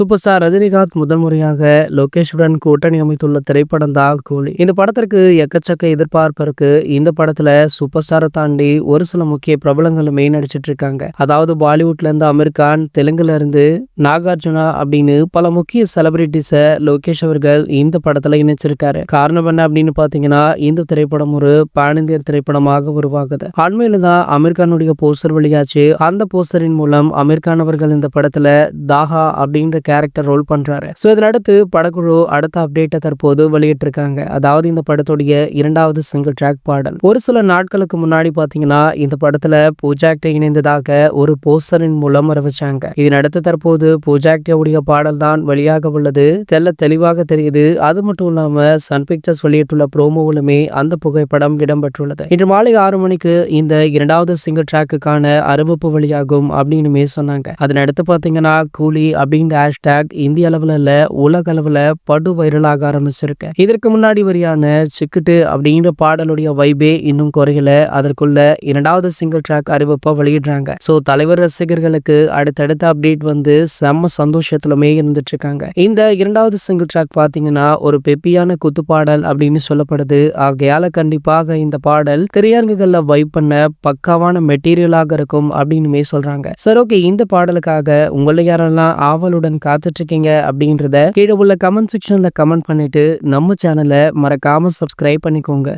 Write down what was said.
Super star Rajinikanth முதல் முறையாக லோகேஷுடன் கூட்டணி அமைத்துள்ள திரைப்படம் தான் கூலி. இந்த படத்திற்கு எக்கச்சக்க எதிர்பார்ப்பு இருக்கு. இந்த படத்துல சூப்பர் ஸ்டாரை தாண்டி ஒரு சில முக்கிய பிரபலங்களுமே நடிச்சிட்டு இருக்காங்க. அதாவது பாலிவுட்ல இருந்து அமீர் கான், தெலுங்குல இருந்து நாகார்ஜுனா அப்படின்னு பல முக்கிய செலிபிரிட்டிஸ லோகேஷ் அவர்கள் இந்த படத்துல இணைச்சிருக்காரு. காரணம் என்ன அப்படின்னு பாத்தீங்கன்னா, இந்த திரைப்படம் ஒரு பான் இந்தியன் திரைப்படமாக உருவாகுது. அண்மையில தான் அமீர் கானுடைய போஸ்டர் வெளியாச்சு. அந்த போஸ்டரின் மூலம் அமீர் கான் அவர்கள் இந்த படத்துல தாஹா அப்படின்ற கேரக்டர் ரோல் பண்றாரு. சோ இதனடுத்து படக்குழு அடுத்த அப்டேட்டை தற்போது வெளியிட்டிருக்காங்க. அதாவது இந்த படத்துடைய இரண்டாவது சிங்கிள் ட்ராக் பாடல். ஒரு சில நாட்களுக்கு முன்னாடி பாத்தீங்கன்னா இந்த படத்துல பூஜாக்டே இணைந்ததாக ஒரு போஸ்டரின் மூலம் அறிவிச்சாங்க. இதனடுத்து தற்போது பூஜாக்டேவுடைய பாடல் தான் வெளியாக உள்ளது தெளிவாக தெரியுது. அது மட்டும் இல்லாம சன் பிக்சர்ஸ் வெளியிட்டுள்ள ப்ரோமோவிலுமே அந்த புகைப்படம் இடம்பெற்றுள்ளது. இன்று மாலை 6 மணிக்கு இந்த இரண்டாவது சிங்கிள் ட்ராக்குக்கான அறிவிப்பு வெளியாகும் அப்படின்னு சொன்னாங்க. அதனடுத்து பாத்தீங்கன்னா கூலி அப்படின்ற ஹேஷ்டாக் இந்திய அளவுல இல்ல உலக அளவுல படு வைரலாக ஆரம்பிச்சிருக்கு. இதற்கு முன்னாடி வரியான சிக்கிட்டு அப்படின்ற பாடலுடைய வைபே இன்னும் குறையல. அதற்குள்ள இரண்டாவது சிங்கிள் ட்ராக் அறிவிப்பை வெளியிடுறாங்க. சோ தலைவர் ரசிகர்களுக்கு அடுத்தடுத்த அப்டேட் வந்து செம்ம சந்தோஷத்துலமே இருந்துட்டு இருக்காங்க. இந்த இரண்டாவது சிங்கிள் ட்ராக் பாத்தீங்கன்னா ஒரு பெப்பியான குத்து பாடல் அப்படின்னு சொல்லப்படுது. ஆகையால கண்டிப்பாக இந்த பாடல் திரையரங்குகள்ல வைப் பண்ண பக்காவான மெட்டீரியலாக இருக்கும் அப்படின்னு சொல்றாங்க. சரி, ஓகே, இந்த பாடலுக்காக உங்களை யாரெல்லாம் ஆவலுடன் காத்துட்டு இருக்கீங்க அப்படின்றத கீழே உள்ள கமெண்ட் செக்ஷன்ல கமெண்ட் பண்ணிட்டு நம்ம சேனலை மறக்காம சப்ஸ்கிரைப் பண்ணிக்கோங்க.